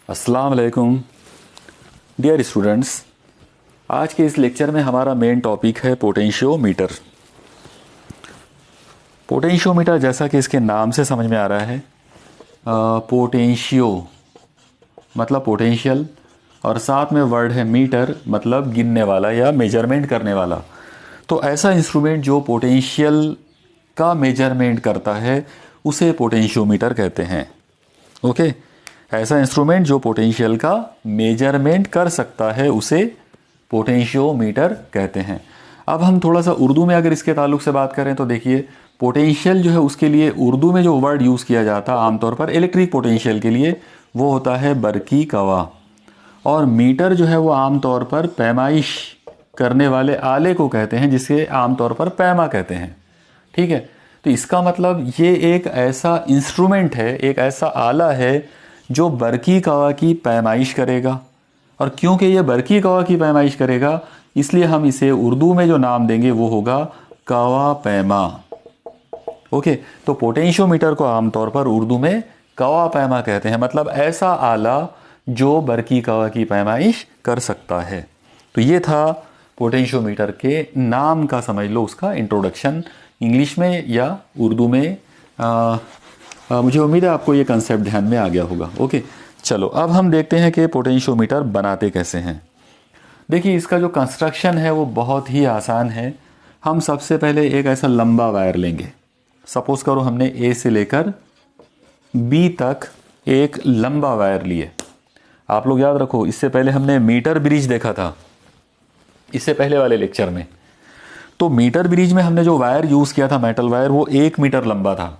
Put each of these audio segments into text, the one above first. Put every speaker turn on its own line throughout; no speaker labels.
अस्सलाम वालेकुम dear students. आज के इस लेक्चर में हमारा मेन टॉपिक है पोटेंशियोमीटर। पोटेंशियोमीटर जैसा कि इसके नाम से समझ में आ रहा है, पोटेंशियो मतलब पोटेंशियल और साथ में वर्ड है मीटर मतलब गिनने वाला या मेजरमेंट करने वाला। तो ऐसा इंस्ट्रूमेंट जो पोटेंशियल का मेजरमेंट करता है उसे पोटेंशियोमीटर कहते हैं। ओके, ऐसा इंस्ट्रूमेंट जो पोटेंशियल का मेजरमेंट कर सकता है उसे पोटेंशियोमीटर कहते हैं। अब हम थोड़ा सा उर्दू में अगर इसके ताल्लुक से बात करें तो देखिए, पोटेंशियल जो है उसके लिए उर्दू में जो वर्ड यूज़ किया जाता है आमतौर पर इलेक्ट्रिक पोटेंशियल के लिए वो होता है बरकी कवा, और मीटर जो है वो आमतौर पर पैमाइश करने वाले आले को कहते हैं जिसे आमतौर पर पैमा कहते हैं। ठीक है, तो इसका मतलब ये एक ऐसा इंस्ट्रूमेंट है, एक ऐसा आला है जो बरकी कवा की पैमाइश करेगा। और क्योंकि ये बरकी कवा की पैमाइश करेगा इसलिए हम इसे उर्दू में जो नाम देंगे वो होगा कवा पैमा। ओके, तो पोटेंशियोमीटर को आमतौर पर उर्दू में कवा पैमा कहते हैं, मतलब ऐसा आला जो बरकी कवा की पैमाइश कर सकता है। तो ये था पोटेंशियोमीटर के नाम का, समझ लो उसका इंट्रोडक्शन इंग्लिश में या उर्दू में। मुझे उम्मीद है आपको ये कंसेप्ट ध्यान में आ गया होगा। ओके, चलो अब हम देखते हैं कि पोटेंशियोमीटर बनाते कैसे हैं। देखिए, इसका जो कंस्ट्रक्शन है वो बहुत ही आसान है। हम सबसे पहले एक ऐसा लंबा वायर लेंगे। सपोज करो हमने ए से लेकर बी तक एक लंबा वायर लिए। आप लोग याद रखो, इससे पहले हमने मीटर ब्रिज देखा था इससे पहले वाले लेक्चर में। तो मीटर ब्रिज में हमने जो वायर यूज़ किया था मेटल वायर वो 1 मीटर लंबा था।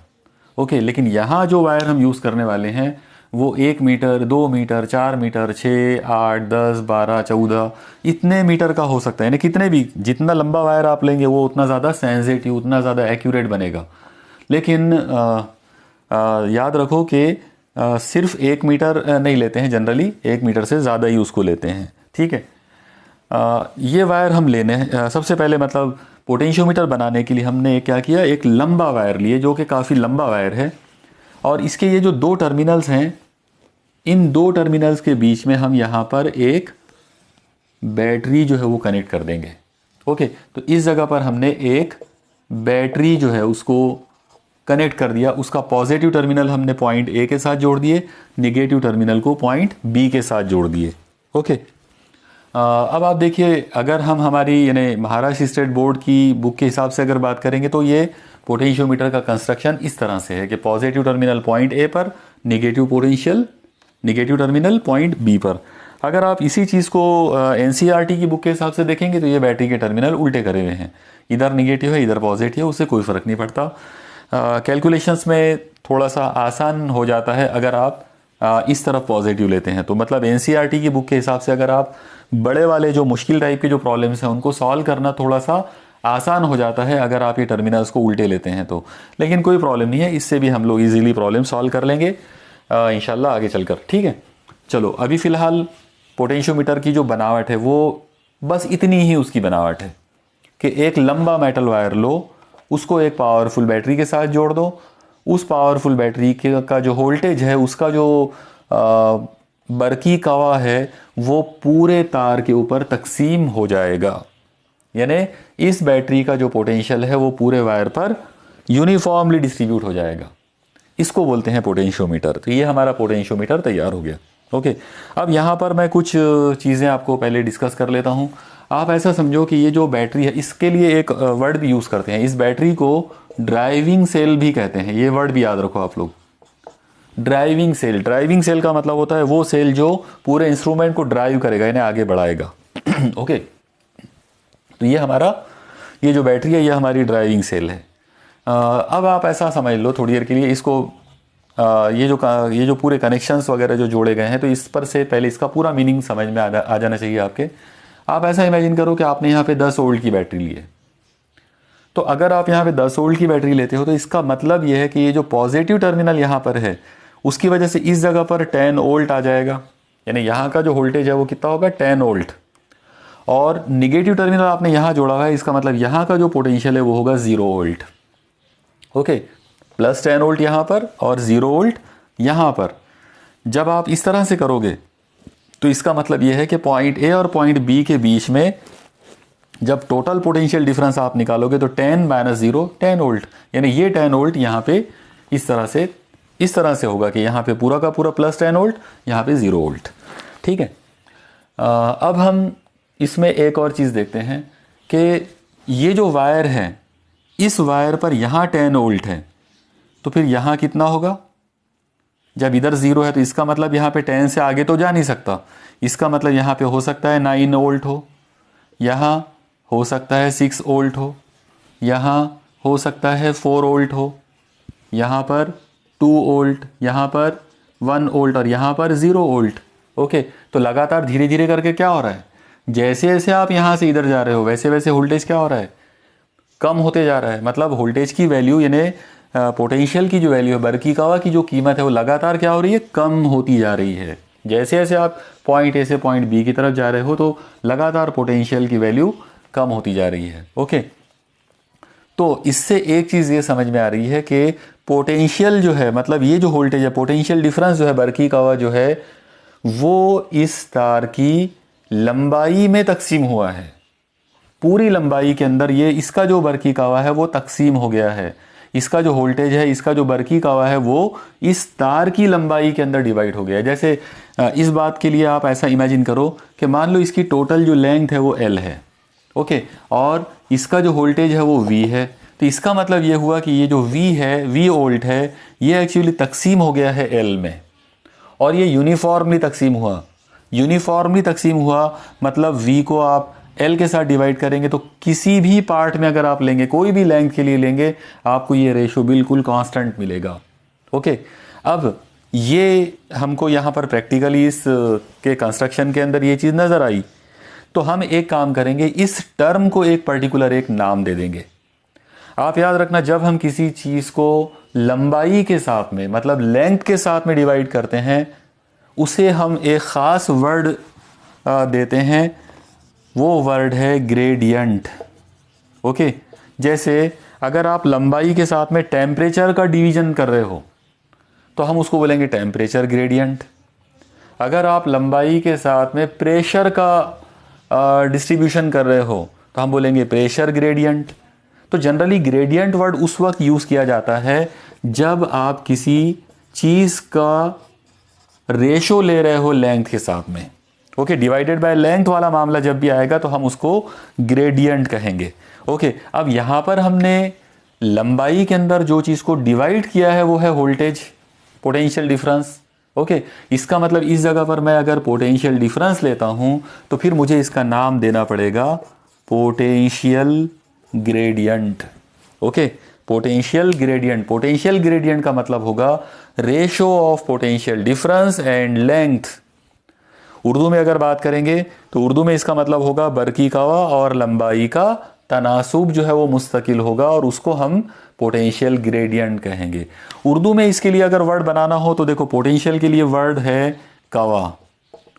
ओके, लेकिन यहाँ जो वायर हम यूज़ करने वाले हैं वो 1 मीटर, 2 मीटर, 4 मीटर, 6, 8, 10, 12, 14 इतने मीटर का हो सकता है। यानी कितने भी, जितना लंबा वायर आप लेंगे वो उतना ज़्यादा सेंसिटिव, उतना ज़्यादा एक्यूरेट बनेगा। लेकिन याद रखो कि सिर्फ 1 मीटर नहीं लेते हैं, जनरली 1 मीटर से ज़्यादा ही उसको लेते हैं। ठीक है, ये वायर हम लेने हैं। सबसे पहले मतलब पोटेंशियोमीटर बनाने के लिए हमने क्या किया, एक लंबा वायर लिए जो कि काफ़ी लंबा वायर है, और इसके ये जो 2 टर्मिनल्स हैं, इन 2 टर्मिनल्स के बीच में हम यहाँ पर एक बैटरी जो है वो कनेक्ट कर देंगे। ओके, तो इस जगह पर हमने एक बैटरी जो है उसको कनेक्ट कर दिया। उसका पॉजिटिव टर्मिनल हमने पॉइंट ए के साथ जोड़ दिए, निगेटिव टर्मिनल को पॉइंट बी के साथ जोड़ दिए। ओके, अब आप देखिए, अगर हम हमारी यानी महाराष्ट्र स्टेट बोर्ड की बुक के हिसाब से अगर बात करेंगे तो ये पोटेंशियोमीटर का कंस्ट्रक्शन इस तरह से है कि पॉजिटिव टर्मिनल पॉइंट ए पर, निगेटिव टर्मिनल पॉइंट बी पर। अगर आप इसी चीज़ को एनसीईआरटी की बुक के हिसाब से देखेंगे तो ये बैटरी के टर्मिनल उल्टे करे हुए हैं, इधर निगेटिव है इधर पॉजिटिव है, उससे कोई फ़र्क नहीं पड़ता। कैलकुलेशंस में थोड़ा सा आसान हो जाता है अगर आप इस तरफ पॉजिटिव लेते हैं। तो मतलब एनसीईआरटी की बुक के हिसाब से अगर आप बड़े वाले जो मुश्किल टाइप के जो प्रॉब्लम्स हैं उनको सॉल्व करना थोड़ा सा आसान हो जाता है अगर आप ये टर्मिनल्स को उल्टे लेते हैं तो। लेकिन कोई प्रॉब्लम नहीं है, इससे भी हम लोग इजीली प्रॉब्लम सॉल्व कर लेंगे इंशाल्लाह आगे चलकर। ठीक है, चलो अभी फ़िलहाल पोटेंशियोमीटर की जो बनावट है वो बस इतनी ही उसकी बनावट है कि एक लंबा मेटल वायर लो, उसको एक पावरफुल बैटरी के साथ जोड़ दो। उस पावरफुल बैटरी का जो वोल्टेज है, उसका जो बरकी कवा है वो पूरे तार के ऊपर तकसीम हो जाएगा। यानी इस बैटरी का जो पोटेंशियल है वो पूरे वायर पर यूनिफॉर्मली डिस्ट्रीब्यूट हो जाएगा। इसको बोलते हैं पोटेंशियोमीटर। तो ये हमारा पोटेंशियोमीटर तैयार हो गया। ओके, अब यहाँ पर मैं कुछ चीज़ें आपको पहले डिस्कस कर लेता हूँ। आप ऐसा समझो कि ये जो बैटरी है इसके लिए एक वर्ड भी यूज़ करते हैं। इस बैटरी को ड्राइविंग सेल भी कहते हैं। ये वर्ड भी याद रखो आप लोग, ड्राइविंग सेल। ड्राइविंग सेल का मतलब होता है वो सेल जो पूरे इंस्ट्रूमेंट को ड्राइव करेगा, यानी आगे बढ़ाएगा। ओके, तो ये हमारा, ये जो बैटरी है ये हमारी ड्राइविंग सेल है। अब आप ऐसा समझ लो थोड़ी देर के लिए इसको, ये जो पूरे कनेक्शंस वगैरह जो जोड़े गए हैं तो इस पर से पहले इसका पूरा मीनिंग समझ में आ जाना चाहिए आपके। आप ऐसा इमेजिन करो कि आपने यहाँ पे 10 वोल्ट की बैटरी ली है। तो अगर आप यहाँ पे 10 वोल्ट की बैटरी लेते हो तो इसका मतलब ये है कि ये जो पॉजिटिव टर्मिनल यहाँ पर है उसकी वजह से इस जगह पर 10 वोल्ट आ जाएगा। यानी यहाँ का जो वोल्टेज है वो कितना होगा, 10 वोल्ट। और निगेटिव टर्मिनल आपने यहाँ जोड़ा हुआ है, इसका मतलब यहाँ का जो पोटेंशियल है वो होगा 0 वोल्ट। ओके, प्लस 10 वोल्ट यहाँ पर और 0 वोल्ट यहाँ पर। जब आप इस तरह से करोगे तो इसका मतलब यह है कि पॉइंट ए और पॉइंट बी के बीच में जब टोटल पोटेंशियल डिफरेंस आप निकालोगे तो 10 माइनस 0 10 वोल्ट, यानी ये 10 वोल्ट यहाँ पे इस तरह से होगा कि यहाँ पे पूरा का पूरा प्लस 10 वोल्ट, यहाँ पे 0 वोल्ट। ठीक है। अब हम इसमें एक और चीज़ देखते हैं कि ये जो वायर है, इस वायर पर यहाँ 10 वोल्ट है, तो फिर यहाँ कितना होगा? जब इधर 0 है तो इसका मतलब यहाँ पे 10 से आगे तो जा नहीं सकता। इसका मतलब यहाँ पे हो सकता है 9 वोल्ट हो, यहाँ हो सकता है 6 वोल्ट हो, यहाँ हो सकता है 4 वोल्ट हो, यहाँ पर 2 वोल्ट, यहाँ पर 1 वोल्ट और यहाँ पर 0 वोल्ट। ओके, तो लगातार धीरे धीरे करके क्या हो रहा है, जैसे जैसे आप यहाँ से इधर जा रहे हो वैसे वैसे वोल्टेज क्या हो रहा है, कम होते जा रहा है। मतलब वोल्टेज की वैल्यू यानी पोटेंशियल की जो वैल्यू है, बरकीकावा की जो कीमत है, वो लगातार क्या हो रही है, कम होती जा रही है। जैसे जैसे आप पॉइंट ए से पॉइंट बी की तरफ जा रहे हो तो लगातार पोटेंशियल की वैल्यू कम होती जा रही है। ओके, तो इससे एक चीज़ ये समझ में आ रही है कि पोटेंशियल जो है, मतलब ये जो वोल्टेज है, पोटेंशियल डिफरेंस जो है, बरकीकावा जो है, वो इस तार की लंबाई में तकसीम हुआ है। पूरी लंबाई के अंदर ये इसका जो बरकीकावा है वो तकसीम हो गया है। इसका जो वोल्टेज है, इसका जो बरकीकावा है, वो इस तार की लंबाई के अंदर डिवाइड हो गया है। जैसे इस बात के लिए आप ऐसा इमेजिन करो कि मान लो इसकी टोटल जो लेंथ है वो L है। ओके, और इसका जो वोल्टेज है वो V है। तो इसका मतलब ये हुआ कि ये जो V है, V वोल्ट है, ये एक्चुअली तकसीम हो गया है L में, और ये यूनिफॉर्मली तकसीम हुआ। यूनिफॉर्मली तकसीम हुआ मतलब V को आप L के साथ डिवाइड करेंगे तो किसी भी पार्ट में अगर आप लेंगे, कोई भी लेंथ के लिए लेंगे, आपको ये रेशो बिल्कुल कांस्टेंट मिलेगा। ओके, अब ये हमको यहाँ पर प्रैक्टिकली इस के कंस्ट्रक्शन के अंदर ये चीज़ नज़र आई। तो हम एक काम करेंगे, इस टर्म को एक पर्टिकुलर एक नाम दे देंगे। आप याद रखना, जब हम किसी चीज़ को लंबाई के साथ में, मतलब लेंथ के साथ में डिवाइड करते हैं, उसे हम एक ख़ास वर्ड देते हैं। वो वर्ड है ग्रेडियंट। ओके, जैसे अगर आप लंबाई के साथ में टेम्परेचर का डिवीजन कर रहे हो तो हम उसको बोलेंगे टेम्परेचर ग्रेडियंट। अगर आप लंबाई के साथ में प्रेशर का डिस्ट्रीब्यूशन कर रहे हो तो हम बोलेंगे प्रेशर ग्रेडियंट। तो जनरली ग्रेडियंट वर्ड उस वक्त यूज़ किया जाता है जब आप किसी चीज़ का रेशो ले रहे हो लेंथ के साथ में। ओके, डिवाइडेड बाय लेंथ वाला मामला जब भी आएगा तो हम उसको ग्रेडियंट कहेंगे। ओके, अब यहाँ पर हमने लंबाई के अंदर जो चीज़ को डिवाइड किया है वो है वोल्टेज, पोटेंशियल डिफरेंस। ओके, इसका मतलब इस जगह पर मैं अगर पोटेंशियल डिफरेंस लेता हूँ तो फिर मुझे इसका नाम देना पड़ेगा potential gradient. Okay, potential gradient. Potential gradient का मतलब होगा ratio of potential difference and length. Urdu में अगर बात करेंगे तो उर्दू में इसका मतलब होगा बरकीकावा और लंबाई का तनासुब जो है वो मुस्तकिल होगा, और उसको हम पोटेंशियल ग्रेडियंट कहेंगे। उर्दू में इसके लिए अगर वर्ड बनाना हो तो देखो, पोटेंशियल के लिए वर्ड है कवा,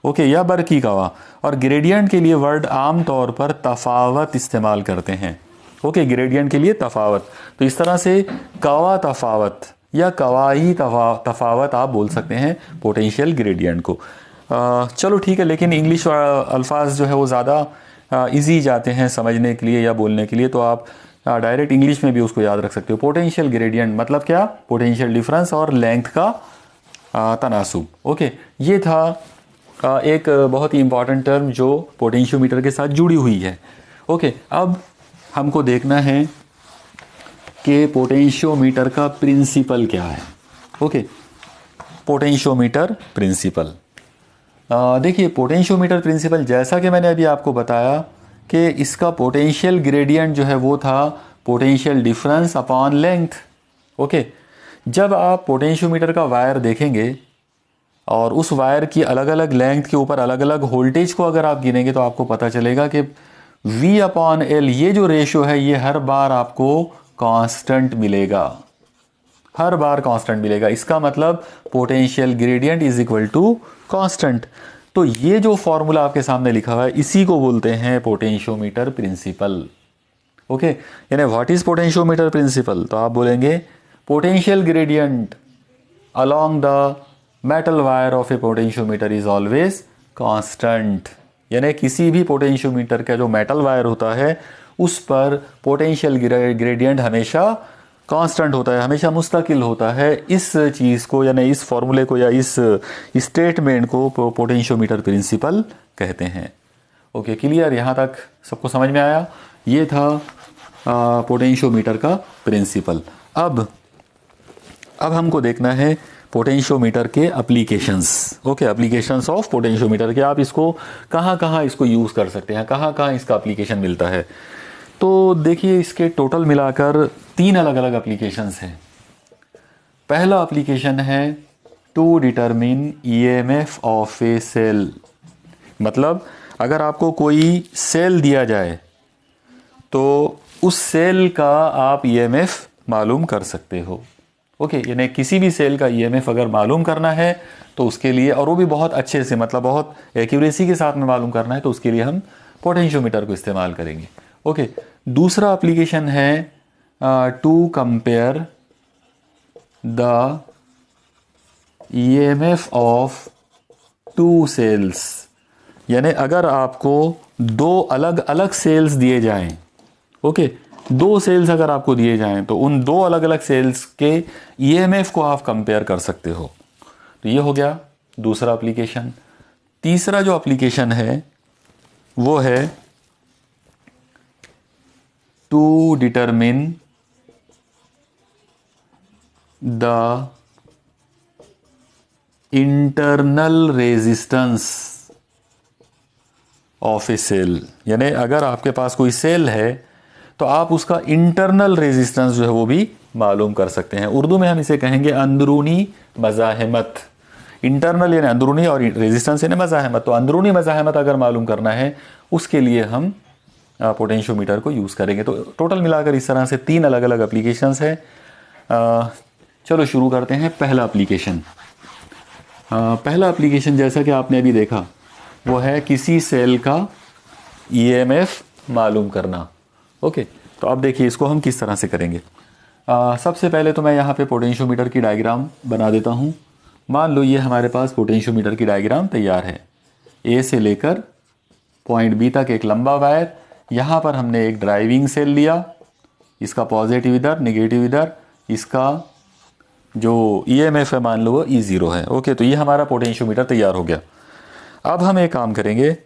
ओके, या बरकीकावा, और ग्रेडियंट के लिए वर्ड आम तौर पर तफावत इस्तेमाल करते हैं। ओके, ग्रेडियंट के लिए तफावत। तो इस तरह से कवा तफावत या कवाही तफावत आप बोल सकते हैं पोटेंशियल ग्रेडियंट को। चलो ठीक है, लेकिन इंग्लिश अल्फाज जो है वो ज़्यादा इजी जाते हैं समझने के लिए या बोलने के लिए, तो आप डायरेक्ट इंग्लिश में भी उसको याद रख सकते हो। पोटेंशियल ग्रेडियंट मतलब क्या, पोटेंशियल डिफरेंस और लेंथ का तनासुब। ओके, ये था एक बहुत ही इंपॉर्टेंट टर्म जो पोटेंशियोमीटर के साथ जुड़ी हुई है। ओके, अब हमको देखना है कि पोटेंशियोमीटर का प्रिंसिपल क्या है। Okay, potentiometer principle. देखिए, पोटेंशियोमीटर प्रिंसिपल जैसा कि मैंने अभी आपको बताया कि इसका पोटेंशियल ग्रेडियंट जो है वो था potential difference upon length. Okay, जब आप पोटेंशियोमीटर का वायर देखेंगे और उस वायर की अलग अलग लेंथ के ऊपर अलग अलग वोल्टेज को अगर आप गिनेंगे तो आपको पता चलेगा कि V अपॉन L ये जो रेशो है ये हर बार आपको कांस्टेंट मिलेगा, हर बार कांस्टेंट मिलेगा। इसका मतलब potential gradient is equal to constant. तो ये जो फॉर्मूला आपके सामने लिखा हुआ है इसी को बोलते हैं पोटेंशियोमीटर प्रिंसिपल। ओके, यानी व्हाट इज पोटेंशियोमीटर प्रिंसिपल, तो आप बोलेंगे potential gradient along the metal wire of A potentiometer is always constant, यानी किसी भी पोटेंशियोमीटर का जो मेटल वायर होता है उस पर पोटेंशियल ग्रेडियंट हमेशा कांस्टेंट होता है, हमेशा मुस्तकिल होता है। इस चीज़ को यानी इस फॉर्मूले को या इस स्टेटमेंट को पोटेंशियोमीटर प्रिंसिपल कहते हैं। Okay, clear? यहाँ तक सबको समझ में आया? ये था पोटेंशियोमीटर का प्रिंसिपल। अब हमको देखना है पोटेंशियोमीटर के applications. Okay, applications of potentiometer के आप इसको कहाँ इसको यूज़ कर सकते हैं, कहाँ इसका एप्लीकेशन मिलता है। तो देखिए, इसके टोटल मिलाकर 3 अलग अलग एप्लीकेशंस हैं। पहला एप्लीकेशन है to determine EMF of a cell, मतलब अगर आपको कोई सेल दिया जाए तो उस सेल का आप ईएमएफ मालूम कर सकते हो। ओके, यानी किसी भी सेल का ईएमएफ अगर मालूम करना है तो उसके लिए, और वो भी बहुत अच्छे से, मतलब बहुत एक्यूरेसी के साथ में मालूम करना है, तो उसके लिए हम पोटेंशियोमीटर को इस्तेमाल करेंगे। ओके, दूसरा एप्लीकेशन है to compare the EMF of two cells, यानी अगर आपको 2 अलग अलग सेल्स दिए जाएं, ओके, 2 सेल्स अगर आपको दिए जाएं तो उन 2 अलग अलग सेल्स के ईएमएफ को आप कंपेयर कर सकते हो। तो ये हो गया दूसरा एप्लीकेशन। तीसरा जो एप्लीकेशन है वो है to determine the internal resistance of a cell, यानी अगर आपके पास कोई सेल है तो आप उसका इंटरनल रेजिस्टेंस जो है वो भी मालूम कर सकते हैं। उर्दू में हम इसे कहेंगे अंदरूनी मज़ाहमत। इंटरनल यानी अंदरूनी और रेजिस्टेंस यानी मज़ाहमत। तो अंदरूनी मज़ाहमत अगर मालूम करना है उसके लिए हम पोटेंशियोमीटर को यूज़ करेंगे। तो टोटल मिलाकर इस तरह से 3 अलग अलग एप्लीकेशंस है। चलो शुरू करते हैं। पहला एप्लीकेशन, पहला एप्लीकेशन जैसा कि आपने अभी देखा वो है किसी सेल का ईएमएफ मालूम करना। ओके, तो अब देखिए इसको हम किस तरह से करेंगे। सबसे पहले तो मैं यहाँ पे पोटेंशियोमीटर की डायग्राम बना देता हूँ। मान लो ये हमारे पास पोटेंशियोमीटर की डायग्राम तैयार है। ए से लेकर पॉइंट बी तक एक लंबा वायर, यहाँ पर हमने एक ड्राइविंग सेल लिया, इसका पॉजिटिव इधर, नेगेटिव इधर, इसका जो ईएमएफ है मान लो वो E0 है। ओके, तो ये हमारा पोटेंशियोमीटर तैयार हो गया। अब हम एक काम करेंगे,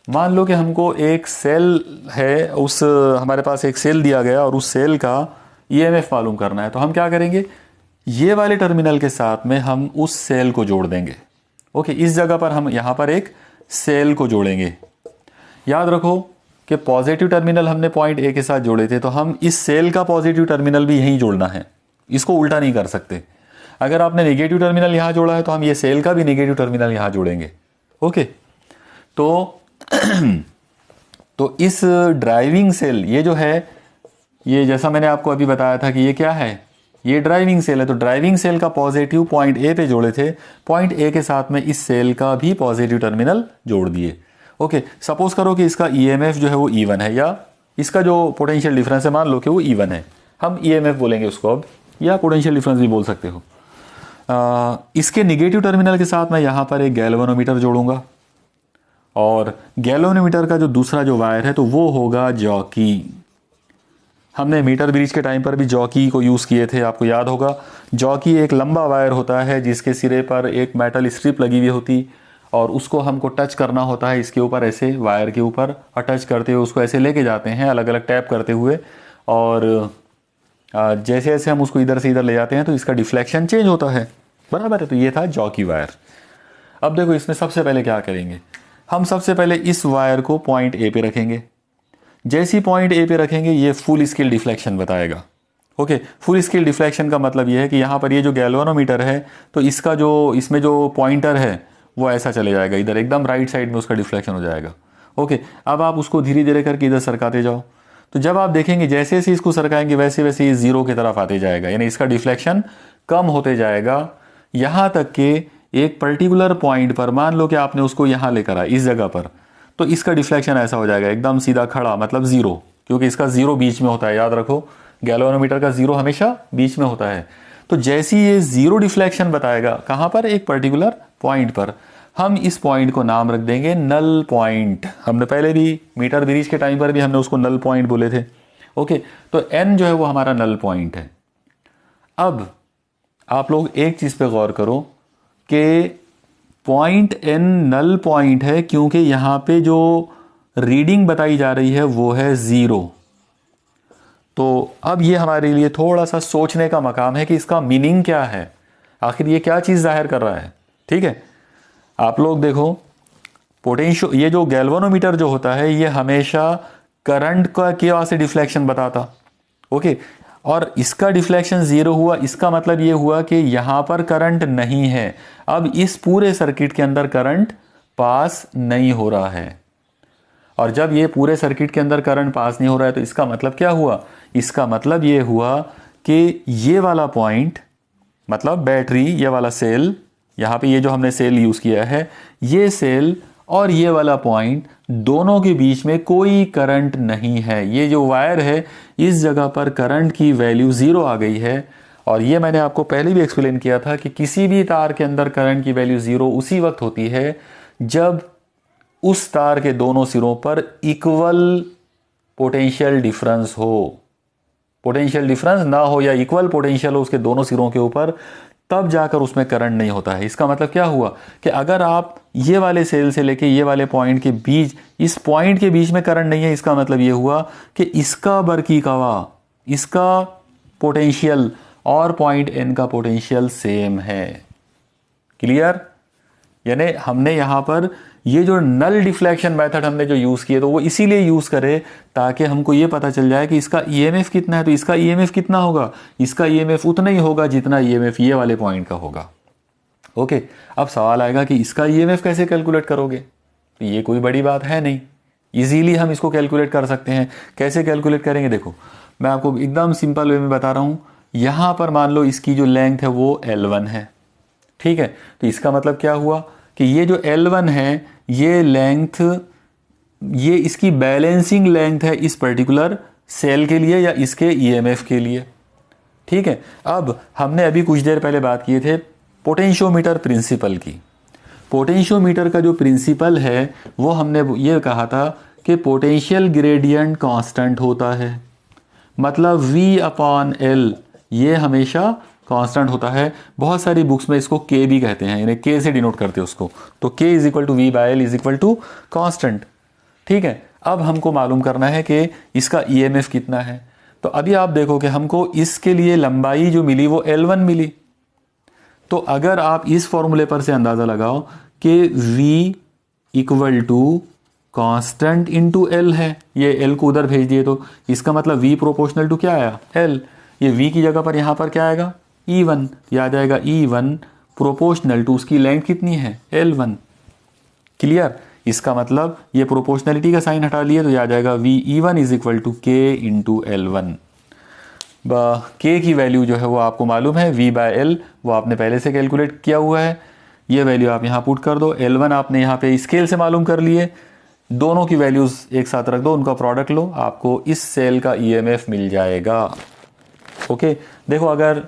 मान लो कि हमको एक सेल है, उस हमारे पास एक सेल दिया गया और उस सेल का ईएमएफ मालूम करना है। तो हम क्या करेंगे, ये वाले टर्मिनल के साथ में हम उस सेल को जोड़ देंगे। ओके, इस जगह पर हम यहाँ पर एक सेल को जोड़ेंगे। याद रखो कि पॉजिटिव टर्मिनल हमने पॉइंट ए के साथ जोड़े थे, तो हम इस सेल का पॉजिटिव टर्मिनल भी यहीं जोड़ना है, इसको उल्टा नहीं कर सकते। अगर आपने नेगेटिव टर्मिनल यहाँ जोड़ा है तो हम ये सेल का भी नेगेटिव टर्मिनल यहाँ जोड़ेंगे। ओके, तो इस ड्राइविंग सेल, ये जो है, ये जैसा मैंने आपको अभी बताया था कि ये क्या है, ये ड्राइविंग सेल है। तो ड्राइविंग सेल का पॉजिटिव पॉइंट ए पे जोड़े थे, पॉइंट ए के साथ में इस सेल का भी पॉजिटिव टर्मिनल जोड़ दिए। ओके, सपोज करो कि इसका ईएमएफ जो है वो E1 है, या इसका जो पोटेंशियल डिफरेंस है मान लो कि वो E1 है, हम ईएमएफ बोलेंगे उसको अब, या पोटेंशियल डिफरेंस भी बोल सकते हो। इसके नेगेटिव टर्मिनल के साथ मैं यहाँ पर एक गैल्वेनोमीटर जोड़ूंगा, और गैल्वेनोमीटर का जो दूसरा जो वायर है तो वो होगा जॉकी। हमने मीटर ब्रिज के टाइम पर भी जॉकी को यूज़ किए थे, आपको याद होगा। जॉकी एक लंबा वायर होता है जिसके सिरे पर एक मेटल स्ट्रिप लगी हुई होती, और उसको हमको टच करना होता है इसके ऊपर, ऐसे वायर के ऊपर, और टच करते हुए उसको ऐसे लेके जाते हैं अलग अलग टैप करते हुए, और जैसे जैसे हम उसको इधर से इधर ले जाते हैं तो इसका डिफ्लेक्शन चेंज होता है, बराबर है। तो ये था जॉकी वायर। अब देखो इसमें सबसे पहले क्या करेंगे, हम सबसे पहले इस वायर को पॉइंट ए पे रखेंगे। जैसी पॉइंट ए पे रखेंगे ये फुल स्केल डिफ्लेक्शन बताएगा। ओके, फुल स्केल डिफ्लेक्शन का मतलब ये है कि यहाँ पर ये जो गैल्वेनोमीटर है तो इसका जो इसमें जो पॉइंटर है वो ऐसा चले जाएगा, इधर एकदम राइट साइड में उसका डिफ्लेक्शन हो जाएगा। ओके, अब आप उसको धीरे धीरे करके इधर सरकाते जाओ, तो जब आप देखेंगे जैसे जैसे इसको सरकाएंगे वैसे वैसे ये 0 की तरफ आते जाएगा, यानी इसका डिफ्लेक्शन कम होते जाएगा, यहाँ तक कि एक पर्टिकुलर पॉइंट पर, मान लो कि आपने उसको यहाँ लेकर आया इस जगह पर, तो इसका डिफ्लेक्शन ऐसा हो जाएगा एकदम सीधा खड़ा, मतलब 0, क्योंकि इसका 0 बीच में होता है। याद रखो गैल्वेनोमीटर का 0 हमेशा बीच में होता है। तो जैसी ये ज़ीरो डिफ्लेक्शन बताएगा कहाँ पर, एक पर्टिकुलर पॉइंट पर, हम इस पॉइंट को नाम रख देंगे नल पॉइंट। हमने पहले भी मीटर ब्रिज के टाइम पर भी हमने उसको नल पॉइंट बोले थे। ओके, तो n जो है वो हमारा नल पॉइंट है। अब आप लोग एक चीज़ पे गौर करो कि पॉइंट n नल पॉइंट है क्योंकि यहाँ पे जो रीडिंग बताई जा रही है वो है 0। तो अब ये हमारे लिए थोड़ा सा सोचने का मकाम है कि इसका मीनिंग क्या है, आखिर ये क्या चीज़ जाहिर कर रहा है। ठीक है, आप लोग देखो पोटेंशियो, ये जो गैल्वेनोमीटर जो होता है ये हमेशा करंट का क्या से डिफ्लेक्शन बताता। ओके, और इसका डिफ्लेक्शन 0 हुआ, इसका मतलब ये हुआ कि यहां पर करंट नहीं है। अब इस पूरे सर्किट के अंदर करंट पास नहीं हो रहा है, और जब ये पूरे सर्किट के अंदर करंट पास नहीं हो रहा है तो इसका मतलब क्या हुआ, इसका मतलब ये हुआ कि ये वाला पॉइंट, मतलब बैटरी, ये वाला सेल, यहाँ पे ये जो हमने सेल यूज़ किया है, ये सेल और ये वाला पॉइंट दोनों के बीच में कोई करंट नहीं है। ये जो वायर है इस जगह पर करंट की वैल्यू 0 आ गई है। और ये मैंने आपको पहले भी एक्सप्लेन किया था कि किसी भी तार के अंदर करंट की वैल्यू 0 उसी वक्त होती है जब उस तार के दोनों सिरों पर इक्वल पोटेंशियल डिफरेंस हो। पोटेंशियल डिफरेंस ना हो या इक्वल पोटेंशियल हो उसके दोनों सिरों के ऊपर, तब जाकर उसमें करंट नहीं होता है। इसका मतलब क्या हुआ कि अगर आप ये वाले सेल से लेके ये वाले पॉइंट के बीच, इस पॉइंट के बीच में करंट नहीं है, इसका मतलब ये हुआ कि इसका बरकी कवा, इसका पोटेंशियल और पॉइंट एन का पोटेंशियल सेम है। क्लियर? यानी हमने यहाँ पर ये जो नल डिफ्लेक्शन मेथड हमने जो यूज़ किए तो वो इसीलिए यूज़ करे ताकि हमको ये पता चल जाए कि इसका ईएमएफ कितना है, तो इसका ईएमएफ कितना होगा, इसका ईएमएफ उतना ही होगा जितना ईएमएफ ये वाले पॉइंट का होगा। ओके, अब सवाल आएगा कि इसका ईएमएफ कैसे कैलकुलेट करोगे, तो ये कोई बड़ी बात है नहीं, इजीली हम इसको कैलकुलेट कर सकते हैं। कैसे कैलकुलेट करेंगे, देखो मैं आपको एकदम सिंपल वे में बता रहा हूँ। यहाँ पर मान लो इसकी जो लेंथ है वो L1 है, ठीक है, तो इसका मतलब क्या हुआ कि ये जो L1 है ये लेंथ, ये इसकी बैलेंसिंग लेंथ है इस पर्टिकुलर सेल के लिए या इसके ईएमएफ के लिए। ठीक है, अब हमने अभी कुछ देर पहले बात किए थे पोटेंशियोमीटर प्रिंसिपल की। पोटेंशियोमीटर का जो प्रिंसिपल है वो हमने ये कहा था कि पोटेंशियल ग्रेडियंट कांस्टेंट होता है, मतलब V/L ये हमेशा कांस्टेंट होता है। बहुत सारी बुक्स में इसको K भी कहते हैं, यानी K से डिनोट करते हैं उसको, तो K = V/L = कांस्टेंट। ठीक है, अब हमको मालूम करना है कि इसका EMF कितना है। तो अभी आप देखो कि हमको इसके लिए लंबाई जो मिली वो L1 मिली। तो अगर आप इस फॉर्मूले पर से अंदाज़ा लगाओ कि V कांस्टेंट इंटू L है, ये L को उधर भेज दिए तो इसका मतलब V प्रोपोर्शनल टू क्या आया, L। ये V की जगह पर यहाँ पर क्या आएगा, E1, ये आ जाएगा E1 प्रोपोर्शनल टू उसकी लेंथ कितनी है, L1। क्लियर? इसका मतलब ये प्रोपोर्शनलिटी का साइन हटा लिए तो ये आ जाएगा VE1 = K × L1। K की वैल्यू जो है वो आपको मालूम है, V/L वो आपने पहले से कैलकुलेट किया हुआ है। ये वैल्यू आप यहाँ पुट कर दो, L1 आपने यहाँ पे स्केल से मालूम कर लिए, दोनों की वैल्यूज़ एक साथ रख दो, उनका प्रोडक्ट लो, आपको इस सेल का EMF मिल जाएगा। ओके, देखो अगर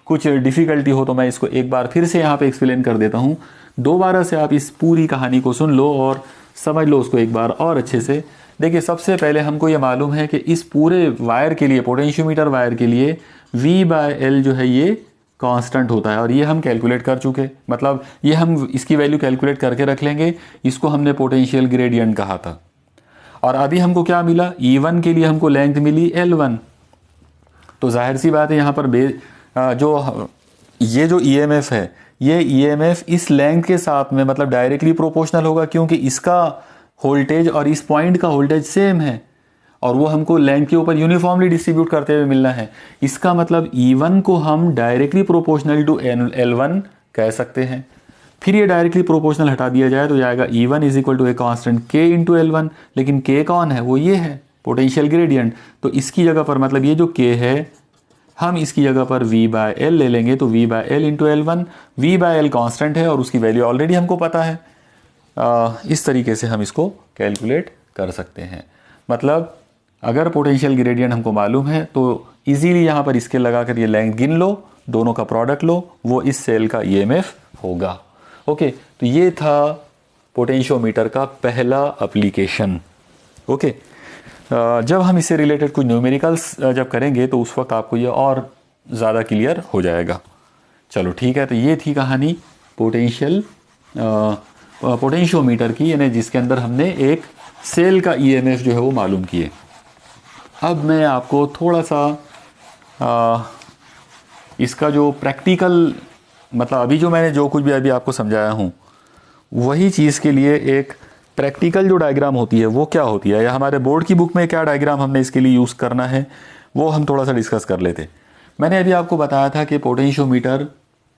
कुछ डिफ़िकल्टी हो तो मैं इसको एक बार फिर से यहाँ पे एक्सप्लेन कर देता हूँ। दोबारा से आप इस पूरी कहानी को सुन लो और समझ लो उसको एक बार और अच्छे से। देखिए, सबसे पहले हमको ये मालूम है कि इस पूरे वायर के लिए, पोटेंशियोमीटर वायर के लिए V/L जो है ये कांस्टेंट होता है, और ये हम कैलकुलेट कर चुके, मतलब ये हम इसकी वैल्यू कैलकुलेट करके रख लेंगे। इसको हमने पोटेंशियल ग्रेडियंट कहा था। और अभी हमको क्या मिला, E1 के लिए हमको लेंथ मिली L1। तो जाहिर सी बात है यहाँ पर ये जो EMF है, ये EMF इस लेंथ के साथ में मतलब डायरेक्टली प्रोपोर्शनल होगा, क्योंकि इसका वोल्टेज और इस पॉइंट का वोल्टेज सेम है और वो हमको लेंथ के ऊपर यूनिफॉर्मली डिस्ट्रीब्यूट करते हुए मिलना है। इसका मतलब E1 को हम डायरेक्टली प्रोपोर्शनल टू L1 कह सकते हैं। फिर ये डायरेक्टली प्रोपोर्शनल हटा दिया जाए तो जाएगा E1 = a constant K × L1। लेकिन K कौन है, वो ये है पोटेंशियल ग्रेडियंट। तो इसकी जगह पर मतलब ये जो K है हम इसकी जगह पर V/L ले लेंगे, तो V/L × L1। V/L कांस्टेंट है और उसकी वैल्यू ऑलरेडी हमको पता है। इस तरीके से हम इसको कैलकुलेट कर सकते हैं। मतलब अगर पोटेंशियल ग्रेडियंट हमको मालूम है तो इजीली यहाँ पर स्केल लगाकर ये लेंथ गिन लो, दोनों का प्रोडक्ट लो, वो इस सेल का ईएमएफ होगा। ओके, तो ये था पोटेंशियोमीटर का पहला एप्लीकेशन। ओके, जब हम इससे रिलेटेड कुछ न्यूमेरिकल्स जब करेंगे तो उस वक्त आपको ये और ज़्यादा क्लियर हो जाएगा। चलो ठीक है, तो ये थी कहानी पोटेंशियोमीटर की, यानी जिसके अंदर हमने एक सेल का ईएमएफ जो है वो मालूम किए। अब मैं आपको थोड़ा सा इसका जो प्रैक्टिकल, मतलब अभी जो मैंने जो कुछ भी अभी आपको समझाया हूँ वही चीज़ के लिए एक प्रैक्टिकल जो डायग्राम होती है वो क्या होती है, या हमारे बोर्ड की बुक में क्या डायग्राम हमने इसके लिए यूज़ करना है, वो हम थोड़ा सा डिस्कस कर लेते। मैंने अभी आपको बताया था कि पोटेंशियोमीटर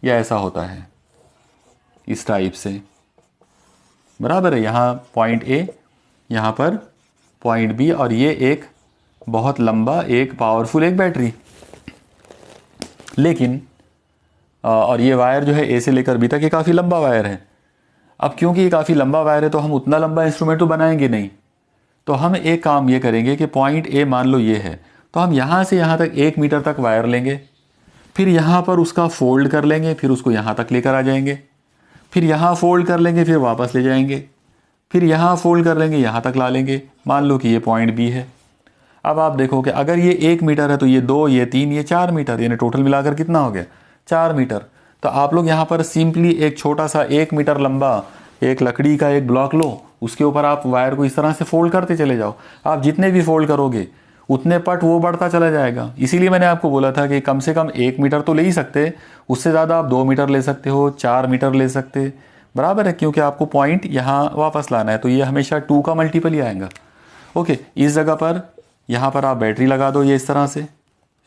या ऐसा होता है इस टाइप से, बराबर है। यहाँ पॉइंट ए, यहाँ पर पॉइंट बी, और ये एक बहुत लंबा, एक पावरफुल एक बैटरी, लेकिन और ये वायर जो है ए से लेकर बी तक ये काफ़ी लंबा वायर है। अब क्योंकि ये काफ़ी लंबा वायर है तो हम उतना लंबा इंस्ट्रूमेंट तो बनाएंगे नहीं, तो हम एक काम ये करेंगे कि पॉइंट ए मान लो ये है, तो हम यहाँ से यहाँ तक 1 मीटर तक वायर लेंगे, फिर यहाँ पर उसका फोल्ड कर लेंगे, फिर उसको यहाँ तक लेकर आ जाएंगे, फिर यहाँ फोल्ड कर लेंगे, फिर वापस ले जाएंगे, फिर यहाँ फोल्ड कर लेंगे, यहाँ तक ला लेंगे। मान लो कि ये पॉइंट बी है। अब आप देखो कि अगर ये 1 मीटर है तो ये 2, ये 3, ये 4 मीटर, यानी टोटल मिलाकर कितना हो गया, 4 मीटर। तो आप लोग यहाँ पर सिंपली एक छोटा सा 1 मीटर लंबा एक लकड़ी का एक ब्लॉक लो, उसके ऊपर आप वायर को इस तरह से फोल्ड करते चले जाओ। आप जितने भी फोल्ड करोगे उतने पट वो बढ़ता चला जाएगा। इसीलिए मैंने आपको बोला था कि कम से कम 1 मीटर तो ले ही सकते, उससे ज़्यादा आप 2 मीटर ले सकते हो, 4 मीटर ले सकते, बराबर है, क्योंकि आपको पॉइंट यहाँ वापस लाना है, तो ये हमेशा 2 का मल्टीपल ही आएगा। ओके, इस जगह पर यहाँ पर आप बैटरी लगा दो, ये इस तरह से,